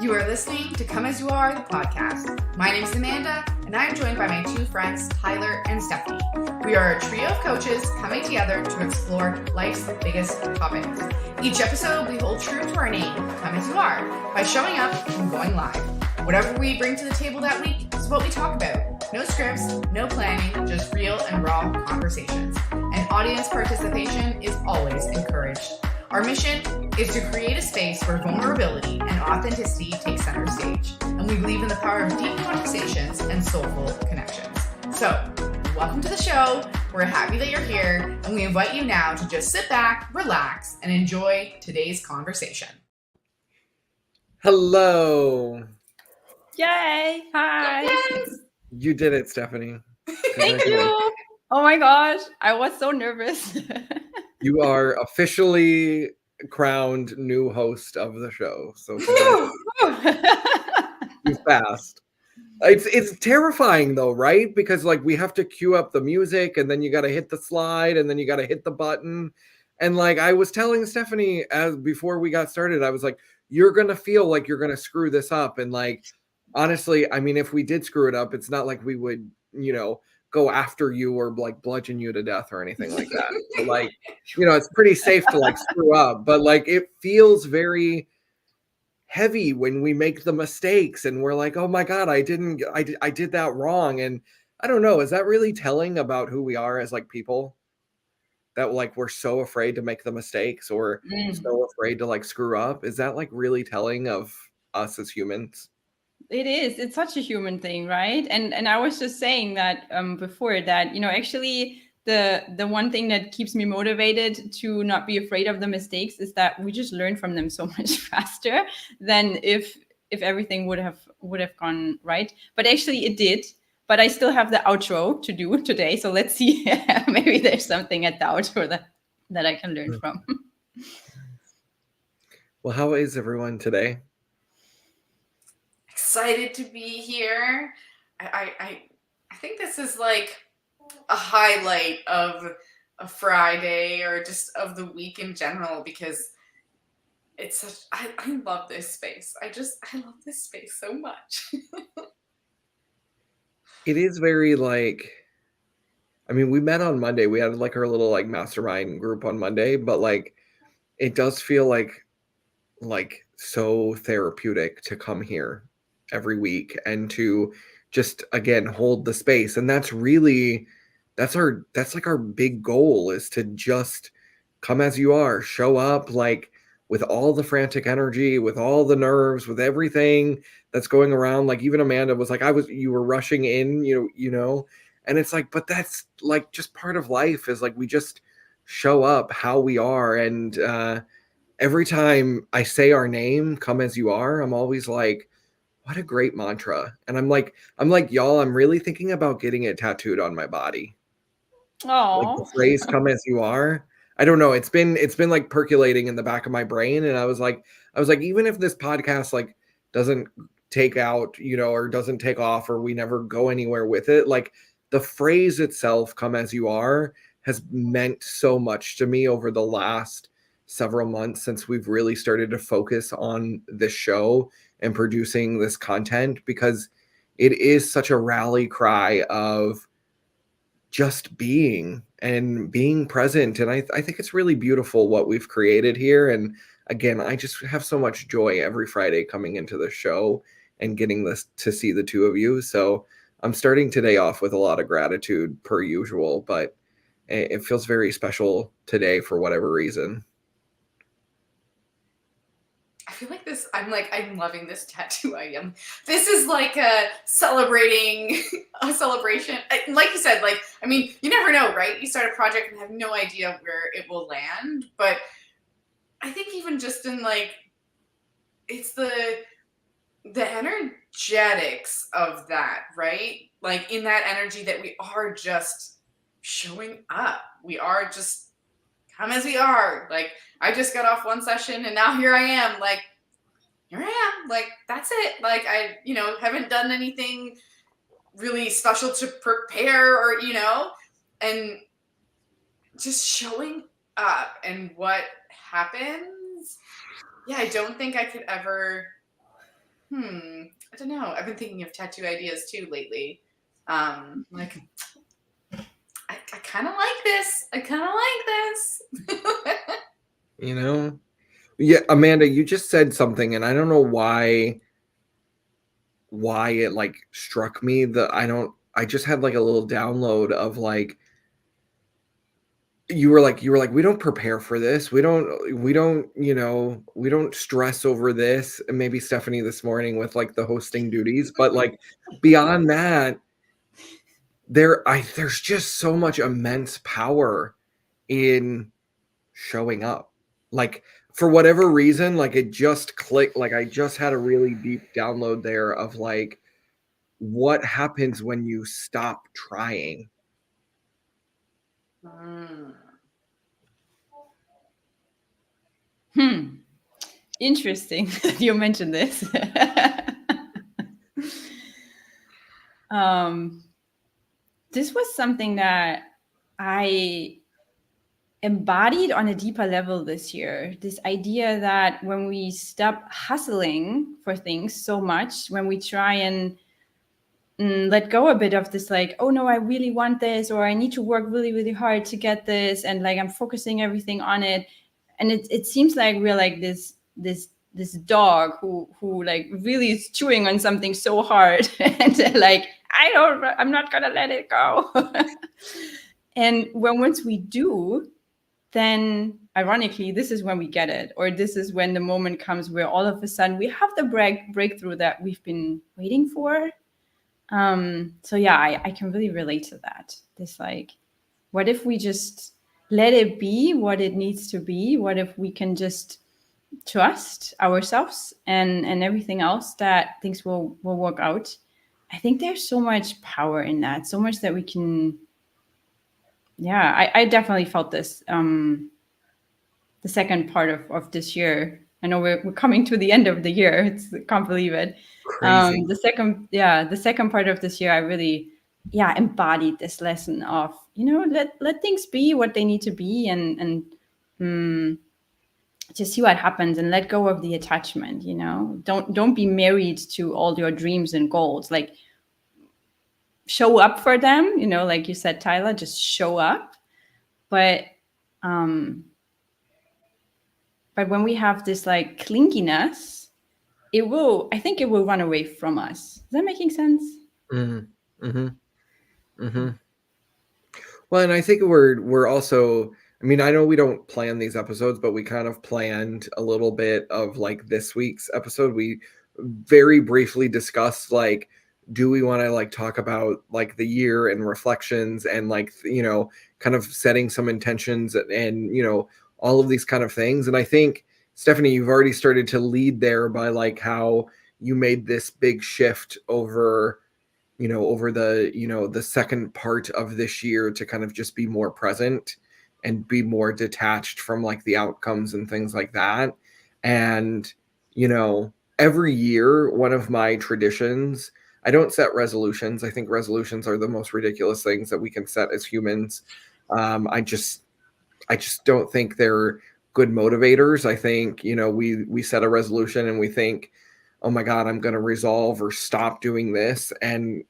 You are listening to Come As You Are, the podcast. My name is Amanda, and I am joined by my two friends, Tyler and Stephanie. We are a trio of coaches coming together to explore life's biggest topics. Each episode, we hold true to our name, Come As You Are, by showing up and going live. Whatever we bring to the table that week is what we talk about. No scripts, no planning, just real and raw conversations. And audience participation is always encouraged. Our mission is to create a space where vulnerability and authenticity take center stage. And we believe in the power of deep conversations and soulful connections. So, welcome to the show. We're happy that you're here, and we invite you now to just sit back, relax, and enjoy today's conversation. Hello. Yay. Hi. Yes. You did it, Stephanie. Thank you. Oh my gosh. I was so nervous. You are officially crowned new host of the show. So you fast. It's terrifying though, right? Because like we have to cue up the music and then you got to hit the slide and then you got to hit the button. And like I was telling Stephanie as before we got started, I was like, you're going to feel like you're going to screw this up. And like, honestly, I mean, if we did screw it up, it's not like we would, go after you or like bludgeon you to death or anything like that. So, like, it's pretty safe to like screw up, but like it feels very heavy when we make the mistakes and we're like, oh my God, I did that wrong. And I don't know, is that really telling about who we are as like people? That like we're so afraid to make the mistakes or so afraid to like screw up? Is that like really telling of us as humans? It is. It's such a human thing, right? And I was just saying that before that, actually the one thing that keeps me motivated to not be afraid of the mistakes is that we just learn from them so much faster than if everything would have gone right. But actually it did. But I still have the outro to do today. So let's see. Maybe there's something at the outro that I can learn from. Well, how is everyone today? Excited to be here. I think this is like a highlight of a Friday or just of the week in general because it's such I love this space. I love this space so much. It is very like, I mean, we met on Monday. We had like our little like mastermind group on Monday, but like it does feel like so therapeutic to come here every week and to just again hold the space. And that's like our big goal is to just come as you are, show up like with all the frantic energy, with all the nerves, with everything that's going around. Like even Amanda was like, you were rushing in, and it's like, but that's like just part of life is like we just show up how we are. And every time I say our name, come as you are, I'm always like, what a great mantra. And I'm like, y'all, I'm really thinking about getting it tattooed on my body. Oh, like the phrase come as you are. I don't know. It's been like percolating in the back of my brain. And I was like, even if this podcast like doesn't take out, or doesn't take off or we never go anywhere with it, like the phrase itself, come as you are, has meant so much to me over the last several months since we've really started to focus on this show and producing this content, because it is such a rally cry of just being and being present. And I think it's really beautiful what we've created here. And again, I just have so much joy every Friday coming into the show and getting this to see the two of you. So I'm starting today off with a lot of gratitude per usual, but it feels very special today for whatever reason. I feel like this, I'm loving this tattoo item. This is like a celebration. Like you said, like, I mean, you never know, right? You start a project and have no idea where it will land. But I think even just in like, it's the energetics of that, right? Like in that energy that we are just showing up. We are just come as we are. Like, I just got off one session and now here I am. Like, here I am. Like, that's it. Like, I, haven't done anything really special to prepare or, and just showing up and what happens. Yeah, I don't think I could ever, I don't know. I've been thinking of tattoo ideas too lately. Like, I kind of like this. I kind of like this. Yeah, Amanda, you just said something, and I don't know why it like struck me that I just had like a little download of like you were like we don't prepare for this, we don't we don't stress over this. And maybe Stephanie this morning with like the hosting duties, but like beyond that, there's just so much immense power in showing up. Like for whatever reason, like it just clicked. Like I just had a really deep download there of like what happens when you stop trying. Interesting that you mentioned this. This was something that I embodied on a deeper level this year. This idea that when we stop hustling for things so much, when we try and let go a bit of this, like, oh no, I really want this, or I need to work really, really hard to get this, and like I'm focusing everything on it. And it seems like we're like this dog who like really is chewing on something so hard and like I'm not gonna let it go. And once we do, then ironically this is when we get it, or this is when the moment comes where all of a sudden we have the breakthrough that we've been waiting for. So yeah, I can really relate to that. This like, what if we just let it be what it needs to be? What if we can just trust ourselves and everything else that things will work out? I think there's so much power in that, so much that we can. Yeah, I definitely felt this the second part of this year. I know we're coming to the end of the year. I can't believe it. Crazy. The second part of this year, I really embodied this lesson of, let things be what they need to be, and just see what happens and let go of the attachment. Don't be married to all your dreams and goals. Like, show up for them, like you said, Tyler, just show up. But when we have this like clinginess, I think it will run away from us. Is that making sense? Mm-hmm. Mm-hmm. Mm-hmm. Well, and I think we're also, I mean, I know we don't plan these episodes, but we kind of planned a little bit of like this week's episode. We very briefly discussed like, do we want to like talk about like the year and reflections and like, kind of setting some intentions and all of these kind of things. And I think, Stephanie, you've already started to lead there by like how you made this big shift over the second part of this year to kind of just be more present and be more detached from like the outcomes and things like that. And, every year, one of my traditions, I don't set resolutions. I think resolutions are the most ridiculous things that we can set as humans. I just don't think they're good motivators. I think, we set a resolution and we think, oh my God, I'm going to resolve or stop doing this. And,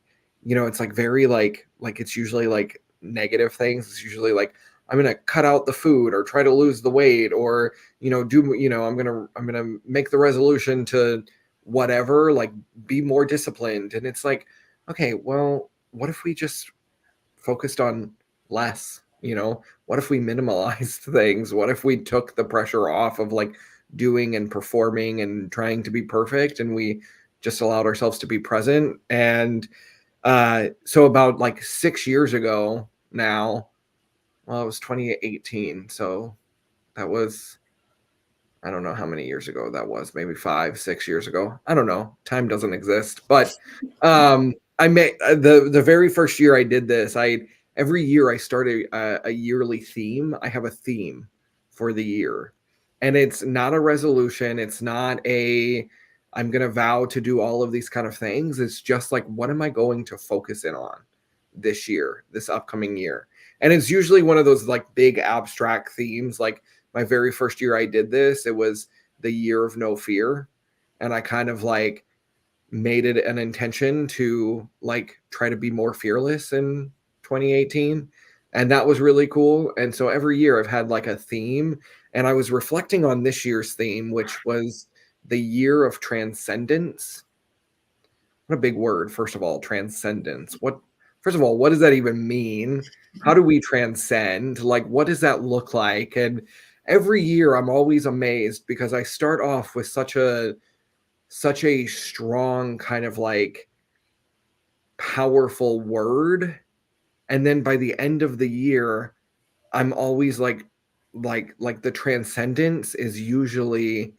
it's like very like it's usually like negative things. It's usually like, I'm going to cut out the food or try to lose the weight or, I'm going to make the resolution to whatever, like be more disciplined. And it's like, okay, well, what if we just focused on less? What if we minimalized things? What if we took the pressure off of like doing and performing and trying to be perfect, and we just allowed ourselves to be present? And so about like 6 years ago now, well, it was 2018. So that was, I don't know how many years ago that was, maybe 5-6 years ago. I don't know. Time doesn't exist. But I made the very first year I did this, every year I start a yearly theme. I have a theme for the year. And it's not a resolution. It's not a I'm going to vow to do all of these kind of things. It's just like, what am I going to focus in on this year, this upcoming year? And it's usually one of those like big abstract themes. Like my very first year I did this, it was the year of no fear. And I kind of like made it an intention to like try to be more fearless in 2018. And that was really cool. And so every year I've had like a theme, and I was reflecting on this year's theme, which was the year of transcendence. What a big word. First of all, transcendence. First of all, what does that even mean? How do we transcend? Like, what does that look like? And every year I'm always amazed because I start off with such a strong kind of like powerful word. And then by the end of the year, I'm always like the transcendence is usually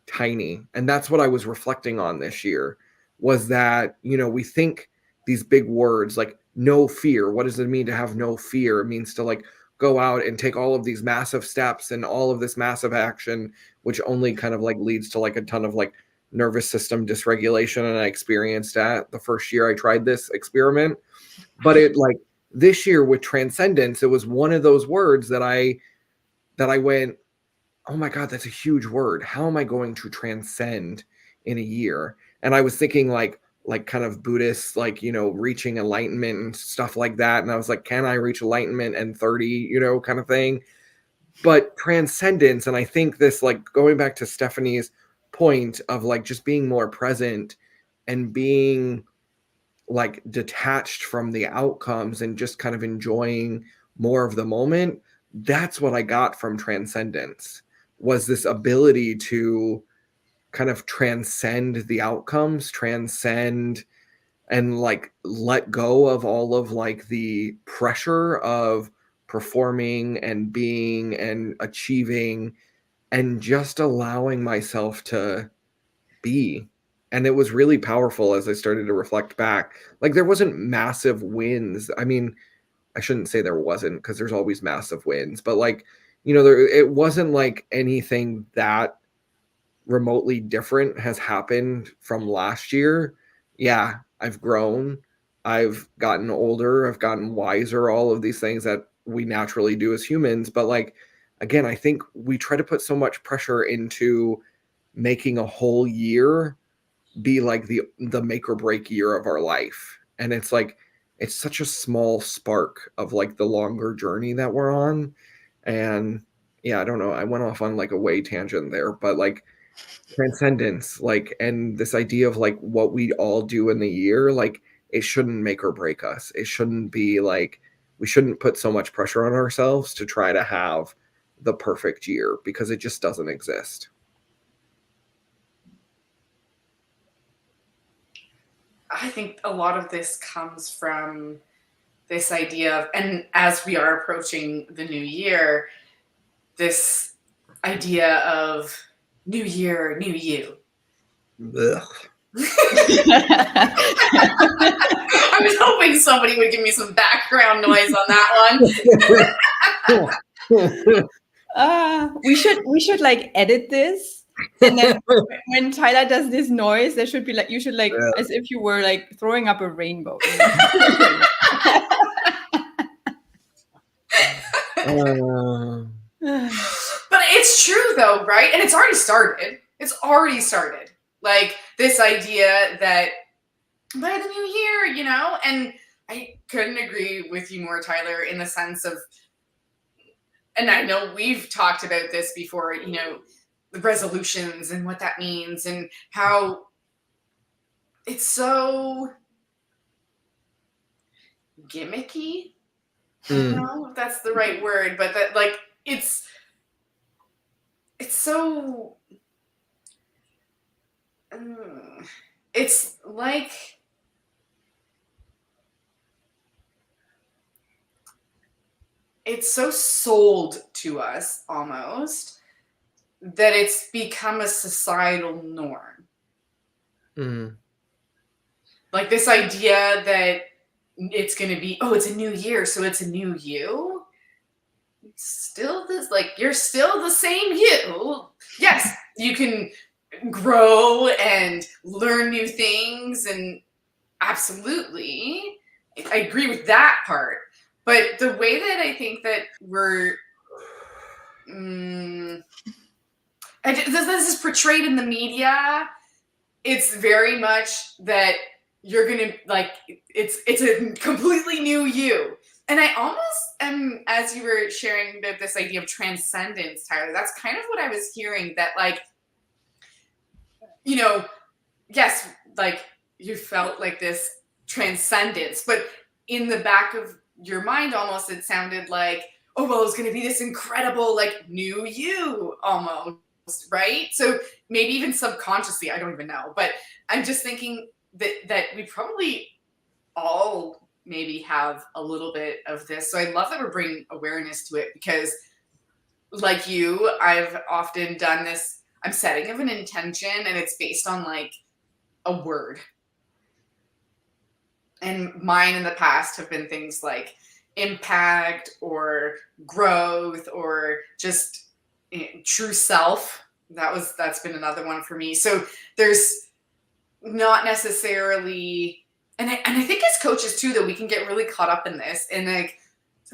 tiny. And that's what I was reflecting on this year, was that, you know, we think these big words like no fear. What does it mean to have no fear? It means to like go out and take all of these massive steps and all of this massive action, which only kind of like leads to like a ton of like nervous system dysregulation. And I experienced that the first year I tried this experiment. But it like this year with transcendence, it was one of those words that I went, oh my God, that's a huge word. How am I going to transcend in a year? And I was thinking like kind of Buddhist, like, you know, reaching enlightenment and stuff like that. And I was like, can I reach enlightenment in 30, you know, kind of thing. But transcendence, and I think this, like going back to Stephanie's point of like just being more present and being like detached from the outcomes and just kind of enjoying more of the moment. That's what I got from transcendence, was this ability to kind of transcend the outcomes, transcend and like let go of all of like the pressure of performing and being and achieving, and just allowing myself to be. And it was really powerful as I started to reflect back. Like there wasn't massive wins. I mean, I shouldn't say there wasn't, because there's always massive wins, but like, you know, it wasn't like anything that remotely different has happened from last year. Yeah, I've grown. I've gotten older. I've gotten wiser, all of these things that we naturally do as humans. But like, again, I think we try to put so much pressure into making a whole year be like the make or break year of our life. And it's like, it's such a small spark of like the longer journey that we're on. And yeah, I don't know. I went off on like a way tangent there, but like transcendence, like, and this idea of like what we all do in the year, like it shouldn't make or break us. It shouldn't be like, we shouldn't put so much pressure on ourselves to try to have the perfect year, because it just doesn't exist. I think a lot of this comes from this idea of, and as we are approaching the new year, this idea of new year, new you. Ugh. I was hoping somebody would give me some background noise on that one. We should like edit this. And then when Tyler does this noise, there should be like, you should like, as if you were like throwing up a rainbow. You know? But it's true though, right? And it's already started. Like this idea that by the new year, you know, and I couldn't agree with you more, Tyler, in the sense of, and I know we've talked about this before, you know, the resolutions and what that means and how it's so gimmicky. I don't know if that's the right word, but that like it's so it's like it's so sold to us almost that it's become a societal norm. Like this idea that it's going to be, oh, it's a new year, so it's a new you. It's still this, like, you're still the same you. Yes, you can grow and learn new things. And absolutely, I agree with that part. But the way that I think that we're, this is portrayed in the media, it's very much that you're gonna like, it's a completely new you. And I almost am, as you were sharing this idea of transcendence, Tyler, that's kind of what I was hearing, that like, yes, like you felt like this transcendence, but in the back of your mind almost it sounded like, oh well, it's going to be this incredible like new you almost, right? So maybe even subconsciously, I don't even know, but I'm just thinking that we probably all maybe have a little bit of this. So I love that we're bringing awareness to it, because like you, I've often done this. I'm setting of an intention and it's based on like a word. And mine in the past have been things like impact or growth or just true self. That's been another one for me. So there's not necessarily, and I think as coaches too, that we can get really caught up in this and like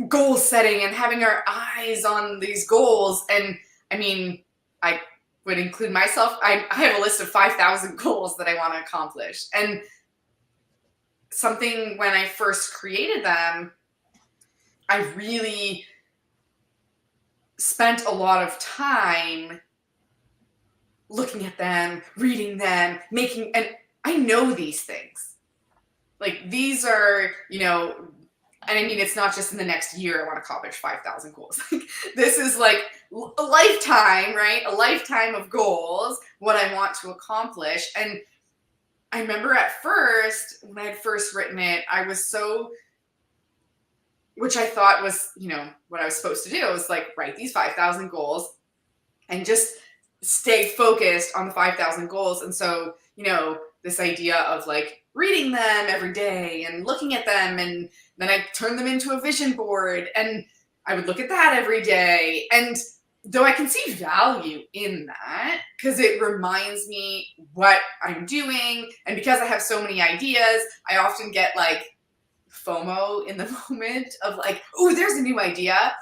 goal setting and having our eyes on these goals. And I mean, I would include myself. I have a list of 5,000 goals that I want to accomplish. And something, when I first created them, I really spent a lot of time looking at them, reading them, and I know these things. Like these are, and I mean, it's not just in the next year I want to accomplish 5,000 goals. Like, this is like a lifetime, right? A lifetime of goals, what I want to accomplish. And I remember at first, when I had first written it, I was so, which I thought was, what I was supposed to do. I was like, write these 5,000 goals and just stay focused on the 5,000 goals. And so, this idea of like reading them every day and looking at them, and then I turned them into a vision board and I would look at that every day. And though I can see value in that, because it reminds me what I'm doing, and because I have so many ideas, I often get like FOMO in the moment of like, oh, there's a new idea.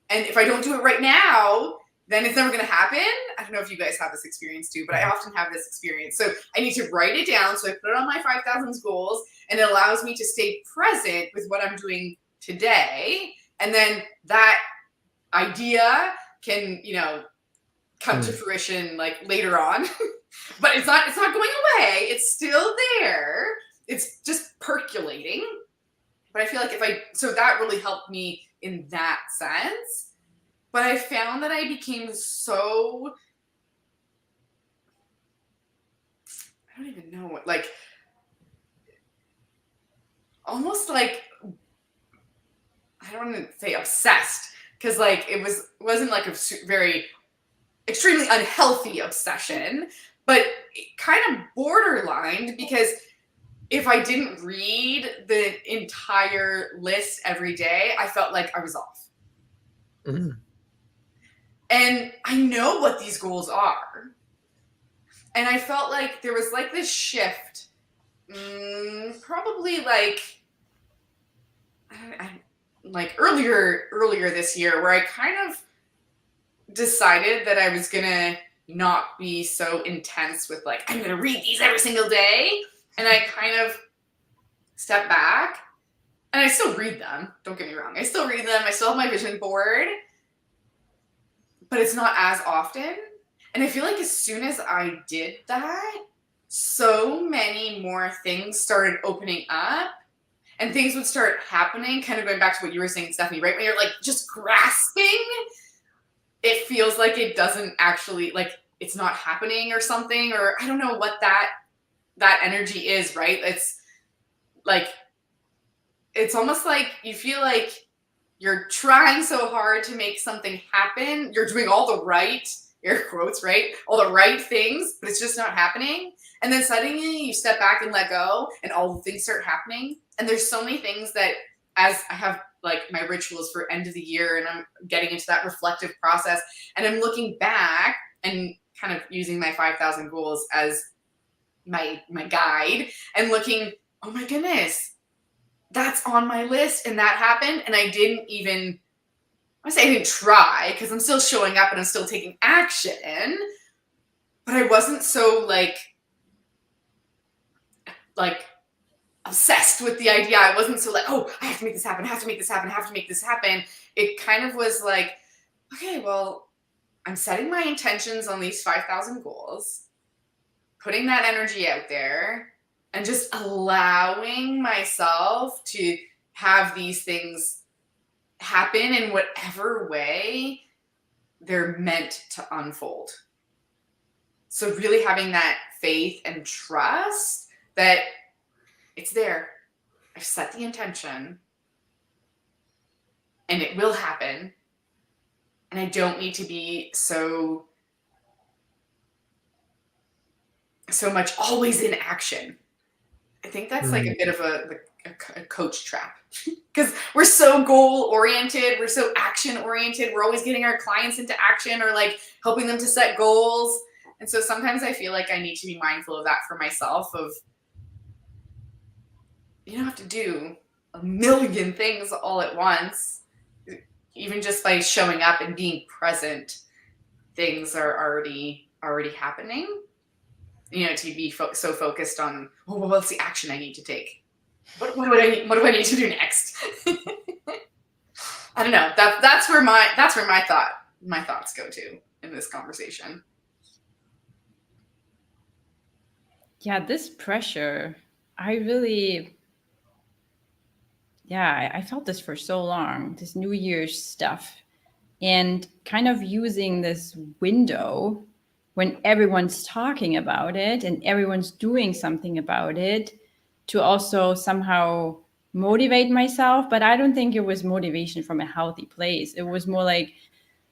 And if I don't do it right now, then it's never going to happen. I don't know if you guys have this experience too, but I often have this experience. So I need to write it down. So I put it on my 5,000 goals, and it allows me to stay present with what I'm doing today. And then that idea can, come to fruition like later on. But it's not going away. It's still there. It's just percolating. But I feel like so that really helped me in that sense. But I found that I became so, I don't even know what, like, almost like, I don't want to say obsessed, because like it wasn't like a very extremely unhealthy obsession, but kind of borderline, because if I didn't read the entire list every day, I felt like I was off. Mm. And I know what these goals are. And I felt like there was like this shift, probably like, like earlier this year, where I kind of decided that I was going to not be so intense with like, I'm going to read these every single day. And I kind of stepped back, and I still read them. Don't get me wrong. I still read them. I still have my vision board, but it's not as often. And I feel like as soon as I did that, so many more things started opening up, and things would start happening, kind of going back to what you were saying, Stephanie, right? When you're like just grasping, it feels like it doesn't actually, like it's not happening or something, or I don't know what that energy is, right? It's like, it's almost like you feel like you're trying so hard to make something happen. You're doing all the right, air quotes, right? All the right things, but it's just not happening. And then suddenly you step back and let go, and all the things start happening. And there's so many things that, as I have like my rituals for end of the year, and I'm getting into that reflective process, and I'm looking back and kind of using my 5,000 goals as my guide and looking, oh my goodness, that's on my list and that happened. And I didn't even, I say I didn't try because I'm still showing up and I'm still taking action, but I wasn't so like obsessed with the idea. I wasn't so like, oh, I have to make this happen, I have to make this happen, I have to make this happen. It kind of was like, okay, well, I'm setting my intentions on these 5,000 goals, putting that energy out there, and just allowing myself to have these things happen in whatever way they're meant to unfold. So really having that faith and trust that it's there. I've set the intention and it will happen. And I don't need to be so much always in action. I think that's like a bit of a coach trap because we're so goal oriented. We're so action oriented. We're always getting our clients into action or like helping them to set goals. And so sometimes I feel like I need to be mindful of that for myself of, you don't have to do a million things all at once. Even just by showing up and being present, things are already happening. You know, to be so focused on, oh, well, what's the action I need to take? What do I need to do next? I don't know. That's where my thoughts go to in this conversation. Yeah, this pressure, I felt this for so long, this New Year's stuff, and kind of using this window when everyone's talking about it and everyone's doing something about it to also somehow motivate myself. But I don't think it was motivation from a healthy place. It was more like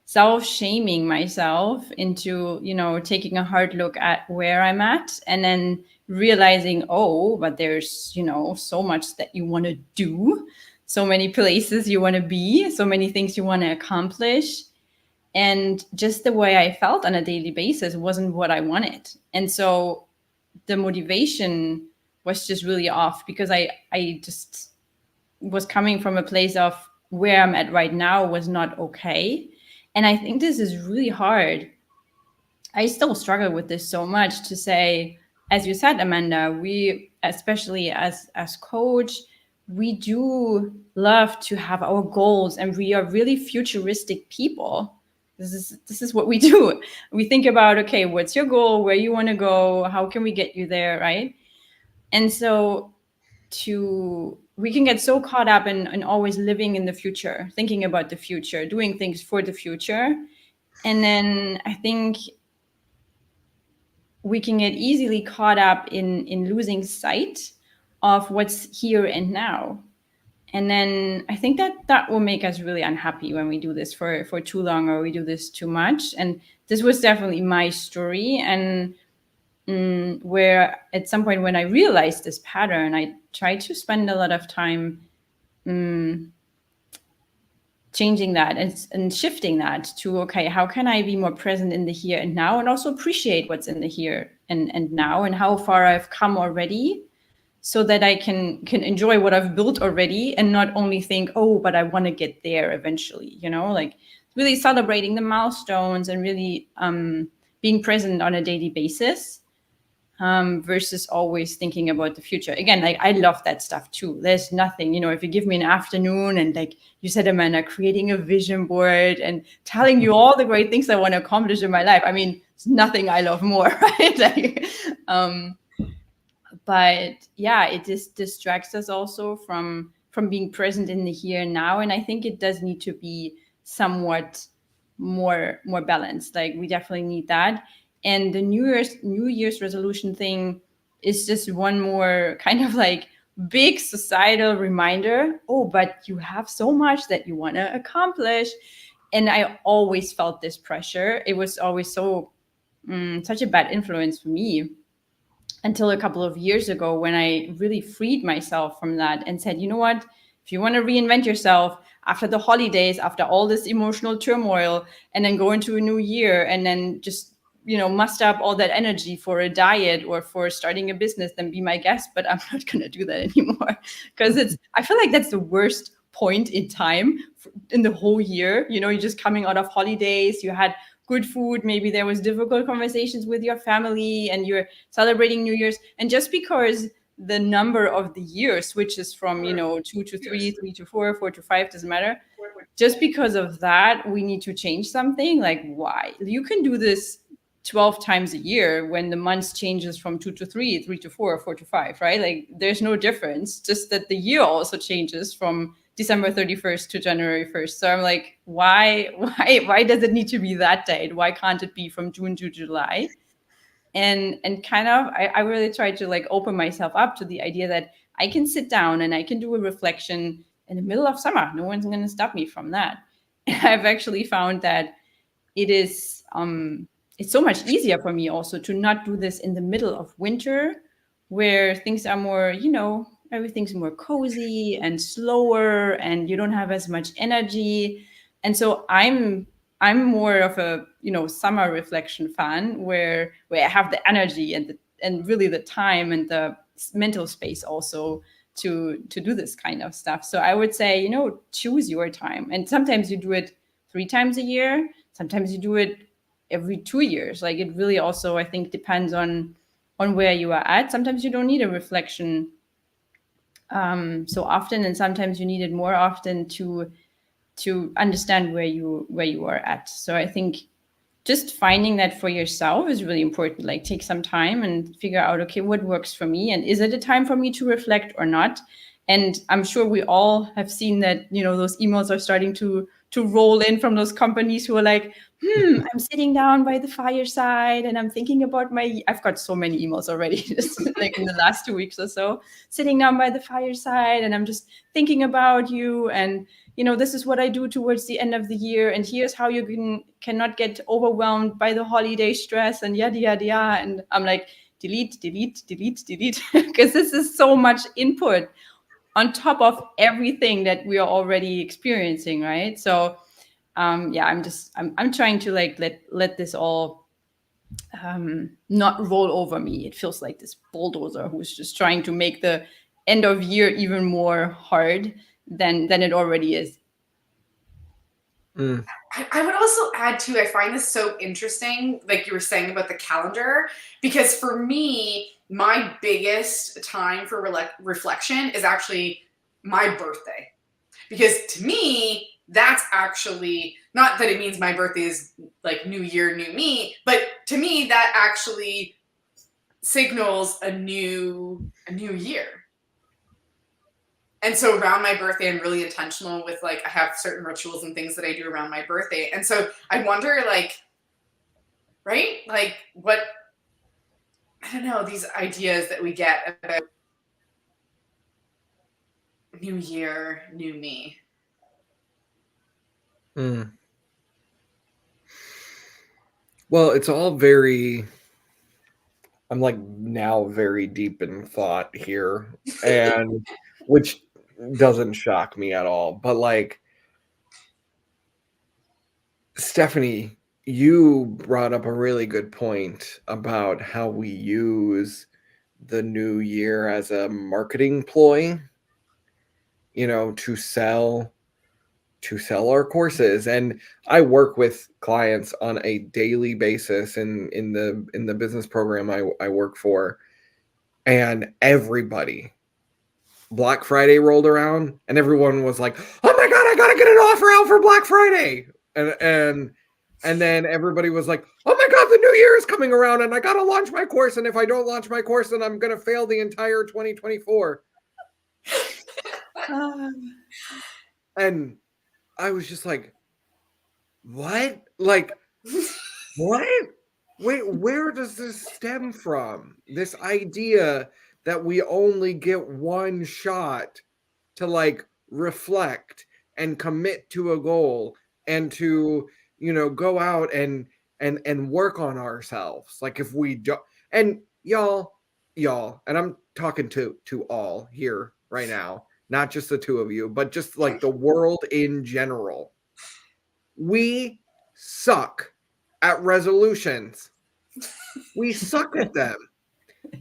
self-shaming myself into, taking a hard look at where I'm at and then realizing, oh, but there's, so much that you want to do, so many places you want to be, so many things you want to accomplish. And just the way I felt on a daily basis wasn't what I wanted. And so the motivation was just really off because I just was coming from a place of where I'm at right now was not okay. And I think this is really hard. I still struggle with this so much to say, as you said, Amanda, we, especially as coach, we do love to have our goals and we are really futuristic people. This is what we do. We think about, okay, what's your goal? Where you want to go? How can we get you there, right? And so we can get so caught up in always living in the future, thinking about the future, doing things for the future. And then I think we can get easily caught up in losing sight of what's here and now. And then I think that will make us really unhappy when we do this for too long or we do this too much. And this was definitely my story. And where at some point when I realized this pattern, I tried to spend a lot of time changing that and shifting that to, okay, how can I be more present in the here and now and also appreciate what's in the here and now and how far I've come already, so that I can enjoy what I've built already and not only think, oh, but I want to get there eventually, like really celebrating the milestones and really being present on a daily basis versus always thinking about the future. Again, like I love that stuff too. There's nothing, if you give me an afternoon and like you said, Amanda, creating a vision board and telling you all the great things I want to accomplish in my life. I mean, it's nothing I love more, right? Like, but yeah, it just distracts us also from being present in the here and now. And I think it does need to be somewhat more balanced. Like we definitely need that. And the New Year's resolution thing is just one more kind of like big societal reminder. Oh, but you have so much that you want to accomplish. And I always felt this pressure. It was always such a bad influence for me, until a couple of years ago when I really freed myself from that and said, you know what, if you want to reinvent yourself after the holidays, after all this emotional turmoil, and then go into a new year and then just muster up all that energy for a diet or for starting a business, then be my guest. But I'm not going to do that anymore, because I feel like that's the worst point in time in the whole year. You're just coming out of holidays, you had good food, maybe there was difficult conversations with your family, and you're celebrating New Year's, and just because the number of the year switches from 2 to 3, 3 to 4, 4 to 5, doesn't matter, just because of that we need to change something. Like, why? You can do this 12 times a year when the months changes from 2 to 3, 3 to 4, 4 to 5, right? Like, there's no difference, just that the year also changes from December 31st to January 1st. So I'm like, why does it need to be that date? Why can't it be from June to July? And kind of, I really tried to like open myself up to the idea that I can sit down and I can do a reflection in the middle of summer. No one's going to stop me from that. And I've actually found that it is, it's so much easier for me also to not do this in the middle of winter, where things are more, everything's more cozy and slower, and you don't have as much energy. And so I'm more of a summer reflection fan, where I have the energy and really the time and the mental space also to do this kind of stuff. So I would say, choose your time. And sometimes you do it 3 times a year, sometimes you do it every 2 years. Like, it really also, I think, depends on where you are at. Sometimes you don't need a reflection so often, and sometimes you need it more often to understand where you are at. So I think just finding that for yourself is really important. Like, take some time and figure out, okay, what works for me, and is it a time for me to reflect or not? And I'm sure we all have seen that, those emails are starting to roll in from those companies who are like, I'm sitting down by the fireside and I'm thinking about I've got so many emails already, just like in the last 2 weeks or so, sitting down by the fireside and I'm just thinking about you, and this is what I do towards the end of the year, and here's how you cannot get overwhelmed by the holiday stress, and yada yada yada. And I'm like, delete, because this is so much input on top of everything that we are already experiencing, right? So I'm trying to like let this all not roll over me. It feels like this bulldozer who's just trying to make the end of year even more hard than it already is. I would also add too, I find this so interesting, like you were saying about the calendar, because for me, my biggest time for reflection is actually my birthday. Because to me, that's actually, not that it means my birthday is like new year, new me, but to me, that actually signals a new year. And so around my birthday, I'm really intentional with like, I have certain rituals and things that I do around my birthday. And so I wonder, like, right? Like, what, I don't know, these ideas that we get about new year, new me. Well, it's all very, I'm like now very deep in thought here, and which doesn't shock me at all. But like, Stephanie, you brought up a really good point about how we use the new year as a marketing ploy, to sell our courses. And I work with clients on a daily basis in the business program I work for, and everybody, Black Friday rolled around and everyone was like, oh my God, I gotta get an offer out for Black Friday. And then everybody was like, oh my God, the new year is coming around and I gotta launch my course, and if I don't launch my course, then I'm gonna fail the entire 2024. And I was just like, what? Like, what? Wait, where does this stem from? This idea that we only get one shot to like reflect and commit to a goal and to, go out and work on ourselves. Like, if we don't, and y'all, and I'm talking to all here right now, not just the two of you, but just like the world in general. We suck at resolutions. We suck at them.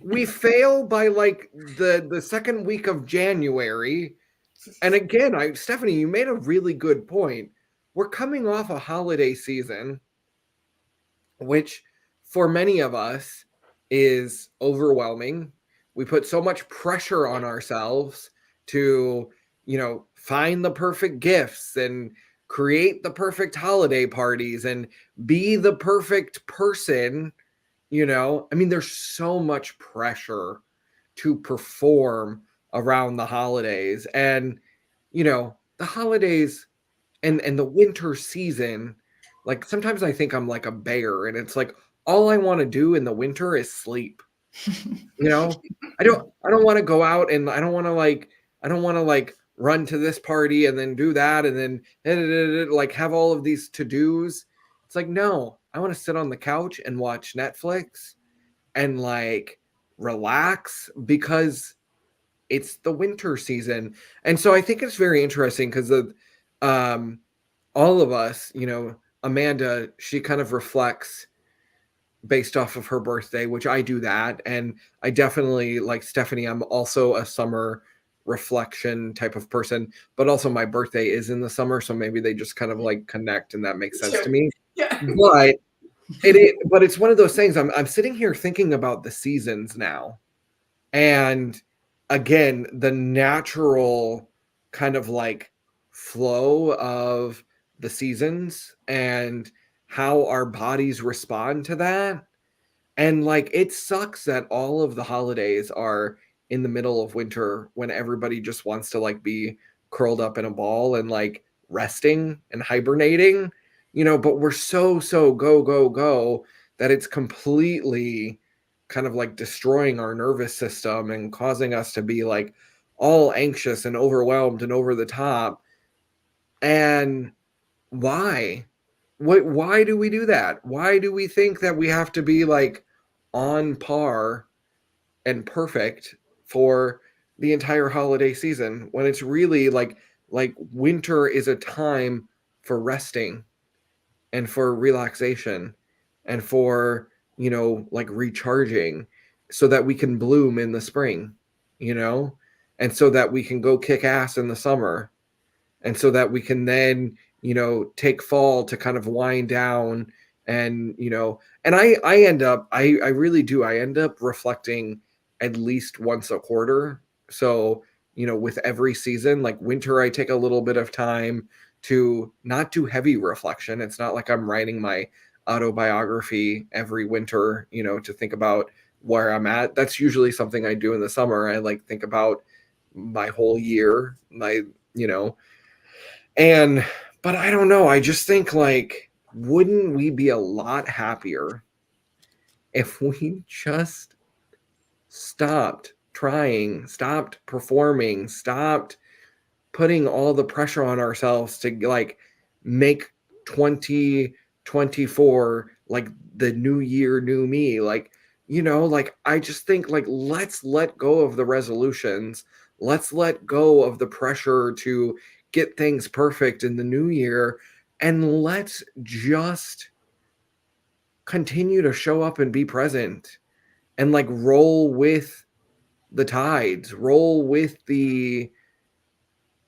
We fail by like the second week of January. And again, Stephanie, you made a really good point. We're coming off a holiday season, which for many of us is overwhelming. We put so much pressure on ourselves to, find the perfect gifts and create the perfect holiday parties and be the perfect person. There's so much pressure to perform around the holidays. And, the holidays and the winter season, like sometimes I think I'm like a bear and it's like all I want to do in the winter is sleep. I don't want to go out and I don't want to like run to this party and then do that and then like have all of these to-dos. It's like, no, I want to sit on the couch and watch Netflix and like relax because it's the winter season. And so I think it's very interesting because of all of us, Amanda, she kind of reflects based off of her birthday, which I do that. And I definitely, like Stephanie, I'm also a summer reflection type of person, but also my birthday is in the summer. So maybe they just kind of like connect and that makes sense to me. Yeah. But it's one of those things. I'm sitting here thinking about the seasons now. And again, the natural kind of like flow of the seasons and how our bodies respond to that. And like it sucks that all of the holidays are in the middle of winter when everybody just wants to like be curled up in a ball and like resting and hibernating, but we're so go that it's completely kind of like destroying our nervous system and causing us to be like all anxious and overwhelmed and over the top. And why? Why do we do that? Why do we think that we have to be like on par and perfect for the entire holiday season when it's really like winter is a time for resting and for relaxation and for, like recharging so that we can bloom in the spring, and so that we can go kick ass in the summer and so that we can then take fall to kind of wind down. And and I end up I really do I end up reflecting at least once a quarter. So with every season, like winter, I take a little bit of time to not do heavy reflection. It's not like I'm writing my autobiography every winter, to think about where I'm at. That's usually something I do in the summer. I like think about my whole year, but I don't know. I just think like, wouldn't we be a lot happier if we just stopped trying, stopped performing, stopped putting all the pressure on ourselves to like make 2024 like the new year, new me? Like, like I just think like let's let go of the resolutions. Let's let go of the pressure to get things perfect in the new year, and let's just continue to show up and be present and like roll with the tides, roll with the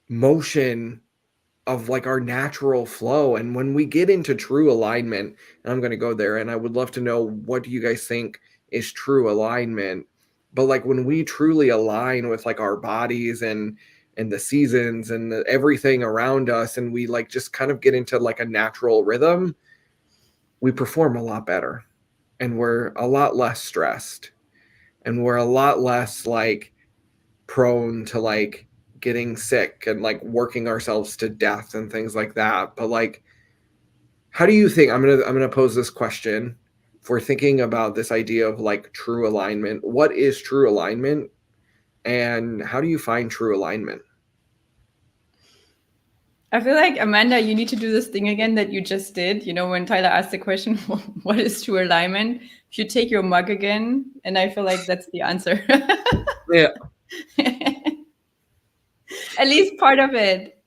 motion of like our natural flow. And when we get into true alignment, and I'm going to go there, and I would love to know, what do you guys think is true alignment? But like when we truly align with like our bodies and the seasons and everything around us, and we like just kind of get into like a natural rhythm, we perform a lot better and we're a lot less stressed and we're a lot less like prone to like getting sick and like working ourselves to death and things like that. But like, how do you think, I'm gonna pose this question for thinking about this idea of like true alignment. What is true alignment, and how do you find true alignment? I feel like, Amanda, you need to do this thing again that you just did. When Tyler asked the question, what is true alignment? You should take your mug again. And I feel like that's the answer. Yeah. At least part of it.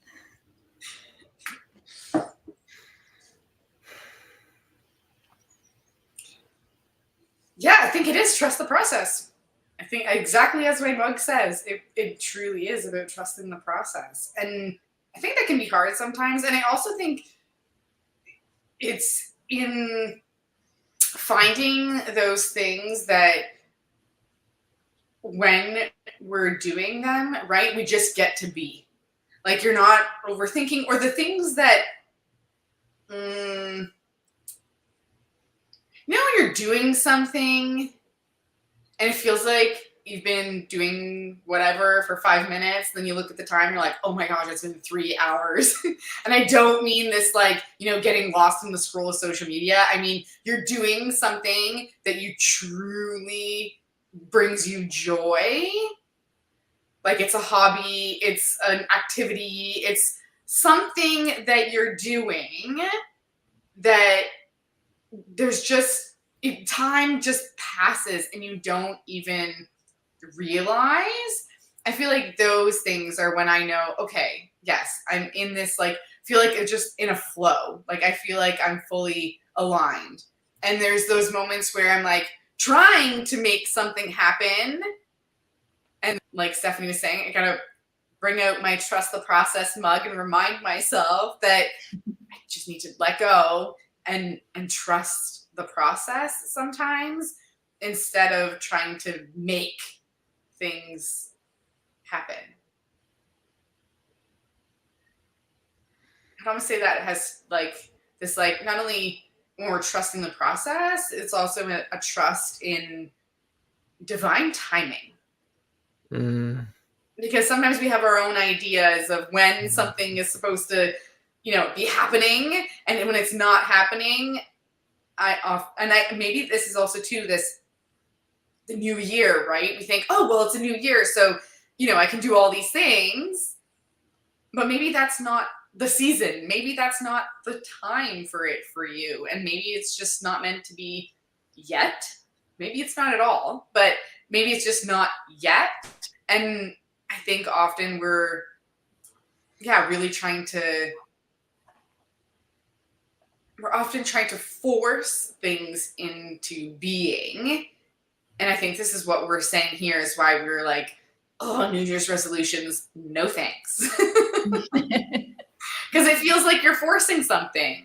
just trust the process. I think exactly as my mug says, it truly is about trusting the process. And I think that can be hard sometimes. And I also think it's in finding those things that when we're doing them, right, we just get to be. Like, you're not overthinking, or the things that, when you're doing something and it feels like you've been doing whatever for 5 minutes, then you look at the time, you're like, oh my gosh, it's been 3 hours. And I don't mean this like, getting lost in the scroll of social media. I mean, you're doing something that you truly brings you joy. Like, it's a hobby, it's an activity, it's something that you're doing that there's just, time just passes and you don't even realize. I feel like those things are when I know, okay, yes, I'm in this, like, feel like it's just in a flow. Like, I feel like I'm fully aligned. And there's those moments where I'm like trying to make something happen. And like Stephanie was saying, I gotta bring out my trust the process mug and remind myself that I just need to let go and trust the process sometimes, instead of trying to make things happen. I almost say that has like this, like, not only when we're trusting the process, it's also a trust in divine timing. Because sometimes we have our own ideas of when something is supposed to, be happening, and when it's not happening, maybe this is also too the new year, right? We think, oh, well, it's a new year, so I can do all these things, but maybe that's not the season. Maybe that's not the time for it for you, and maybe it's just not meant to be yet. Maybe it's not at all, but maybe it's just not yet. And I think often we're really trying to force things into being. And I think this is what we're saying here, is why we're like, oh, New Year's resolutions, no thanks. Because it feels like you're forcing something.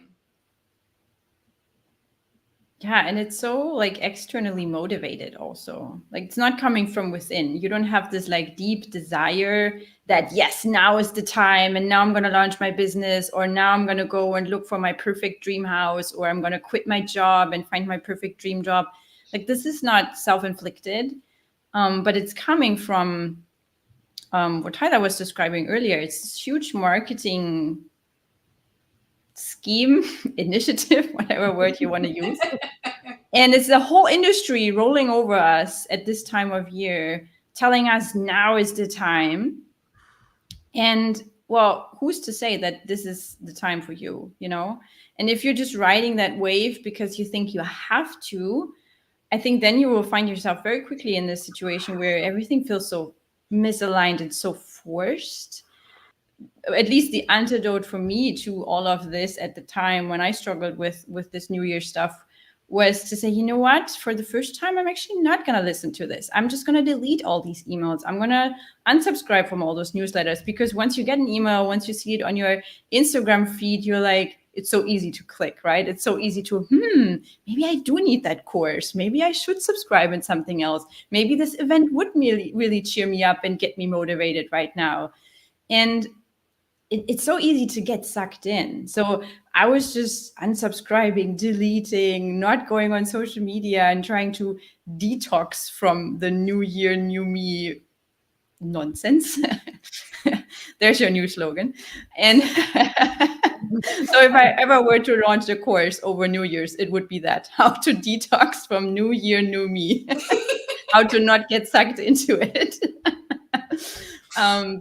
Yeah, and it's so like externally motivated also. Like, it's not coming from within. You don't have this like deep desire that, yes, now is the time, and now I'm going to launch my business, or now I'm going to go and look for my perfect dream house, or I'm going to quit my job and find my perfect dream job. Like, this is not self-inflicted, but it's coming from what Tyler was describing earlier. It's this huge marketing scheme, initiative, whatever word you want to use. And it's the whole industry rolling over us at this time of year, telling us now is the time. And well, who's to say that this is the time for you, And if you're just riding that wave because you think you have to, I think then you will find yourself very quickly in this situation where everything feels so misaligned and so forced. At least the antidote for me to all of this at the time when I struggled with this New Year stuff was to say, you know what, for the first time, I'm actually not going to listen to this. I'm just going to delete all these emails. I'm going to unsubscribe from all those newsletters, because once you get an email, once you see it on your Instagram feed, you're like, it's so easy to click, right? It's so easy to, maybe I do need that course. Maybe I should subscribe in something else. Maybe this event would really, really cheer me up and get me motivated right now. And it's so easy to get sucked in. So I was just unsubscribing, deleting, not going on social media, and trying to detox from the new year, new me nonsense. There's your new slogan. And so if I ever were to launch a course over New Year's, it would be that: how to detox from new year, new me, how to not get sucked into it.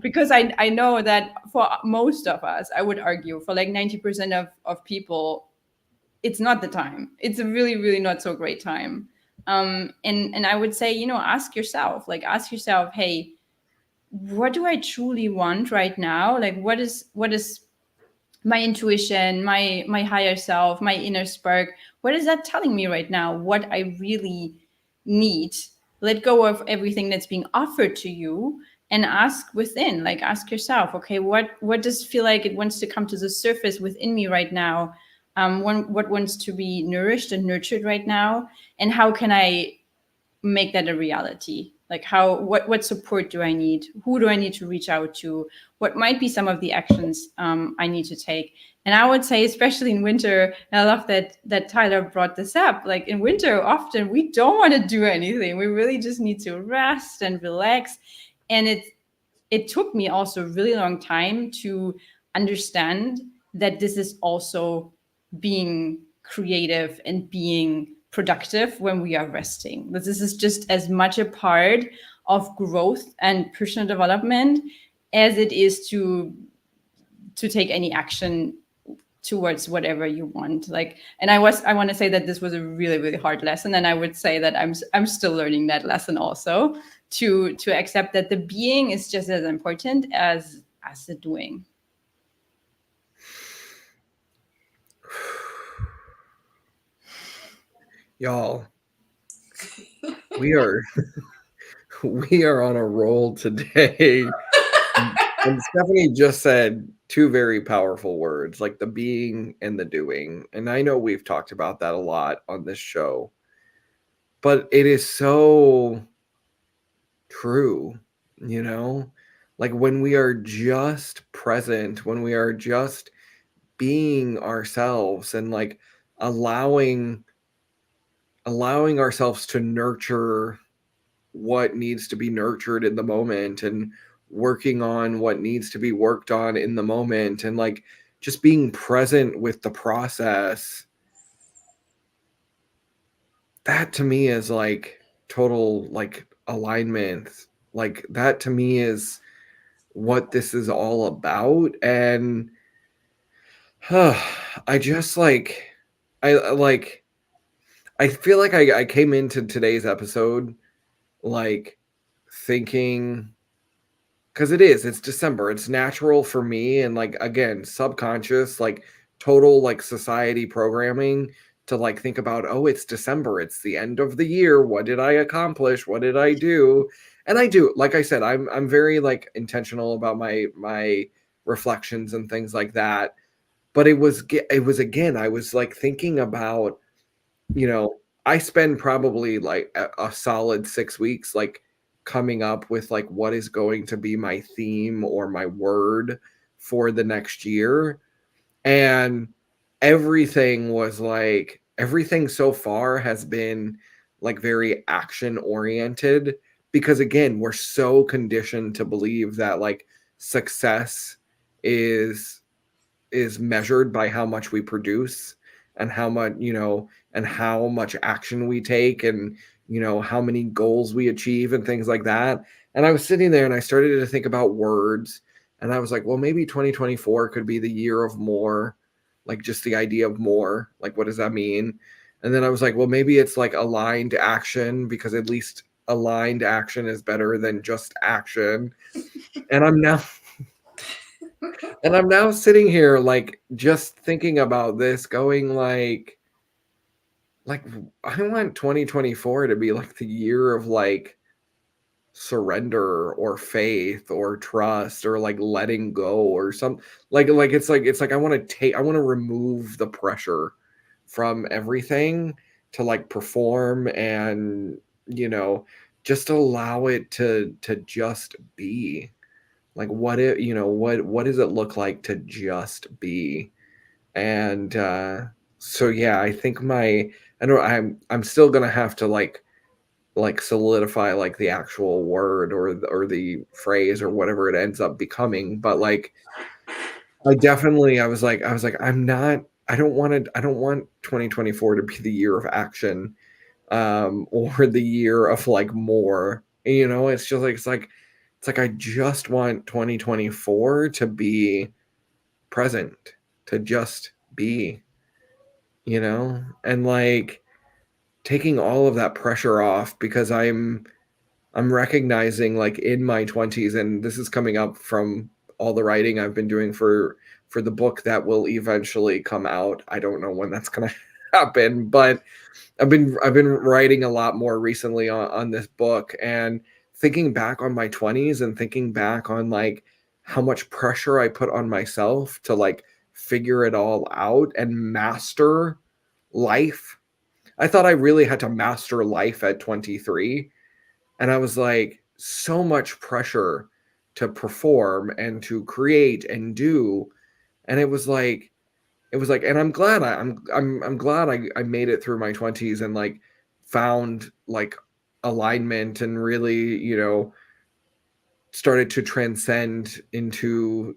Because I know that for most of us, I would argue for like 90% of people, it's not the time. It's a really, really not so great time. And I would say, ask yourself, hey, what do I truly want right now? Like, what is my intuition, my higher self, my inner spark? What is that telling me right now? What I really need. Let go of everything that's being offered to you and ask within, like ask yourself, okay, what does feel like it wants to come to the surface within me right now? What wants to be nourished and nurtured right now? And how can I make that a reality? Like what support do I need? Who do I need to reach out to? What might be some of the actions I need to take? And I would say, especially in winter, and I love that Tyler brought this up. Like in winter, often we don't want to do anything. We really just need to rest and relax. And it took me also a really long time to understand that this is also being creative and being productive when we are resting. That this is just as much a part of growth and personal development as it is to take any action towards whatever you want. Like, and I want to say that this was a really, really hard lesson, and I would say that I'm still learning that lesson also, to accept that the being is just as important as the doing. Y'all, we are we are on a roll today. And Stephanie just said two very powerful words, like the being and the doing. And I know we've talked about that a lot on this show, but it is so true, you know? Like when we are just present, when we are just being ourselves and like allowing ourselves to nurture what needs to be nurtured in the moment and working on what needs to be worked on in the moment and like just being present with the process, that to me is like total like alignment. Like that to me is what this is all about. And I just like I feel like I came into today's episode like thinking, because it's December, it's natural for me, and like again subconscious like total like society programming to like think about, oh, it's December, it's the end of the year, what did I accomplish, what did I do? And I do, like I said, I'm very like intentional about my reflections and things like that. But it was again, I was like thinking about, I spend probably like a solid 6 weeks like coming up with like what is going to be my theme or my word for the next year. And everything so far has been like very action oriented, because again, we're so conditioned to believe that like success is measured by how much we produce and how much action we take, and how many goals we achieve and things like that. And I was sitting there and I started to think about words, and I was like, well, maybe 2024 could be the year of more, like just the idea of more, like what does that mean? And then I was like, well, maybe it's like aligned action, because at least aligned action is better than just action. And I'm now sitting here like just thinking about this, going like I want 2024 to be like the year of like surrender or faith or trust or like letting go or some like it's like I want to remove the pressure from everything to like perform, and just allow it to just be. Like what does it look like to just be? And so yeah, I think I'm still gonna have to like solidify like the actual word or the phrase or whatever it ends up becoming. But like I was like I don't want 2024 to be the year of action, or the year of like more. It's just like it's like I just want 2024 to be present, to just be, and like taking all of that pressure off, because I'm recognizing like in my 20s, and this is coming up from all the writing I've been doing for the book that will eventually come out. I don't know when that's gonna happen. But I've been writing a lot more recently on this book, and thinking back on my 20s and thinking back on like how much pressure I put on myself to like figure it all out and master life. I thought I really had to master life at 23. And I was like, so much pressure to perform and to create and do. And it was like, and I'm glad I'm glad I made it through my 20s and like found like alignment and really, started to transcend into,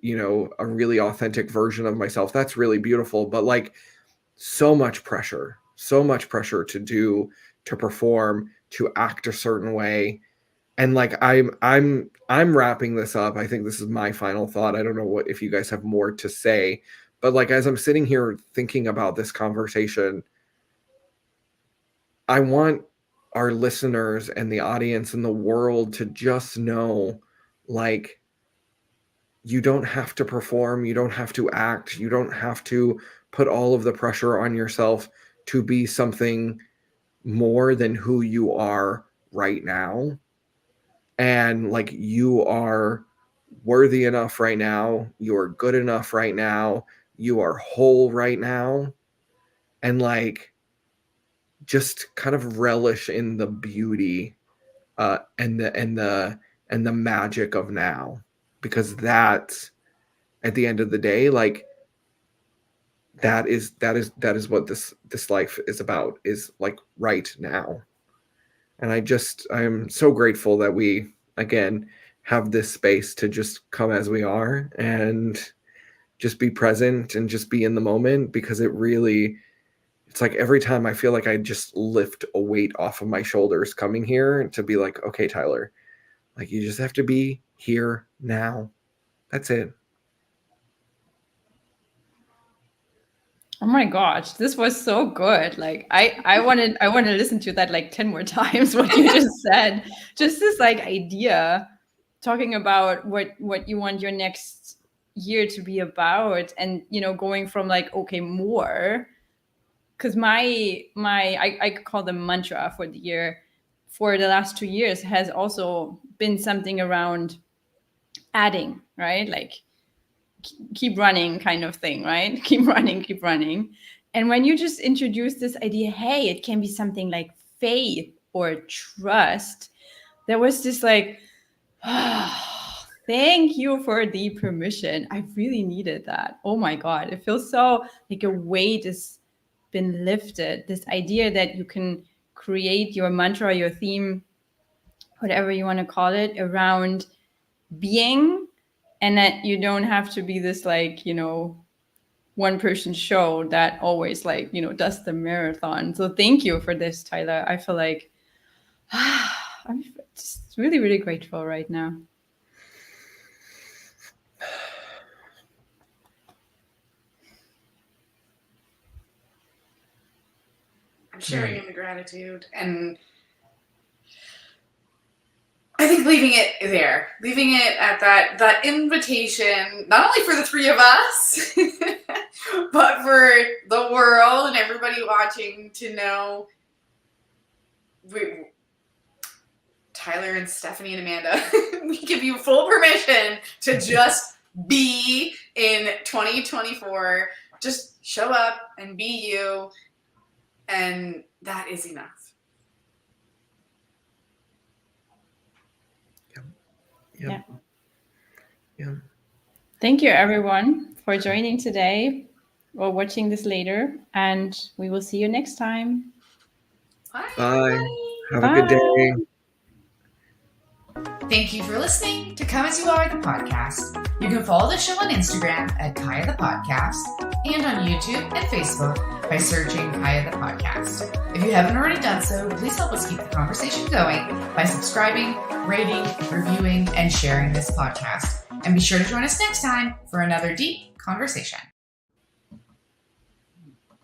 a really authentic version of myself. That's really beautiful. But like so much pressure to do, to perform, to act a certain way. And like I'm wrapping this up. I think this is my final thought. I don't know if you guys have more to say, but like as I'm sitting here thinking about this conversation, I want our listeners and the audience and the world to just know, like, you don't have to perform, you don't have to act, you don't have to put all of the pressure on yourself to be something more than who you are right now. And like, you are worthy enough right now, you are good enough right now, you are whole right now. And like, just kind of relish in the beauty and the magic of now, because that's, at the end of the day, like, that is what this life is about, is like right now. And I'm so grateful that we again have this space to just come as we are and just be present and just be in the moment, because it's like every time I feel like I just lift a weight off of my shoulders coming here to be like, okay, Tyler, like, you just have to be here now. That's it. Oh my gosh, this was so good. Like I want to listen to that like 10 more times, what you just said. Just this like idea, talking about what you want your next year to be about, and going from like, okay, more. Because I could call the mantra for the year for the last 2 years has also been something around adding, right? Like keep running kind of thing, right? Keep running. And when you just introduce this idea, hey, it can be something like faith or trust, there was this like, thank you for the permission. I really needed that. Oh my God. It feels so like a weight has been lifted. This idea that you can create your mantra, your theme, whatever you want to call it, around being, and that you don't have to be this like, one person show that always like, does the marathon. So thank you for this, Tyler. I feel like I'm just really, really grateful right now. I'm sharing in the gratitude, and I think leaving it at that invitation, not only for the three of us, but for the world and everybody watching, to know Tyler and Stephanie and Amanda, we give you full permission to just be in 2024. Just show up and be you, and that is enough. Yeah. Thank you, everyone, for joining today or watching this later, and we will see you next time. Bye. Have a good day. Thank you for listening to Come As You Are, the podcast. You can follow the show on Instagram at Kaya the Podcast, and on YouTube and Facebook by searching Kaya the Podcast. If you haven't already done so, please help us keep the conversation going by subscribing, rating, reviewing, and sharing this podcast. And be sure to join us next time for another deep conversation.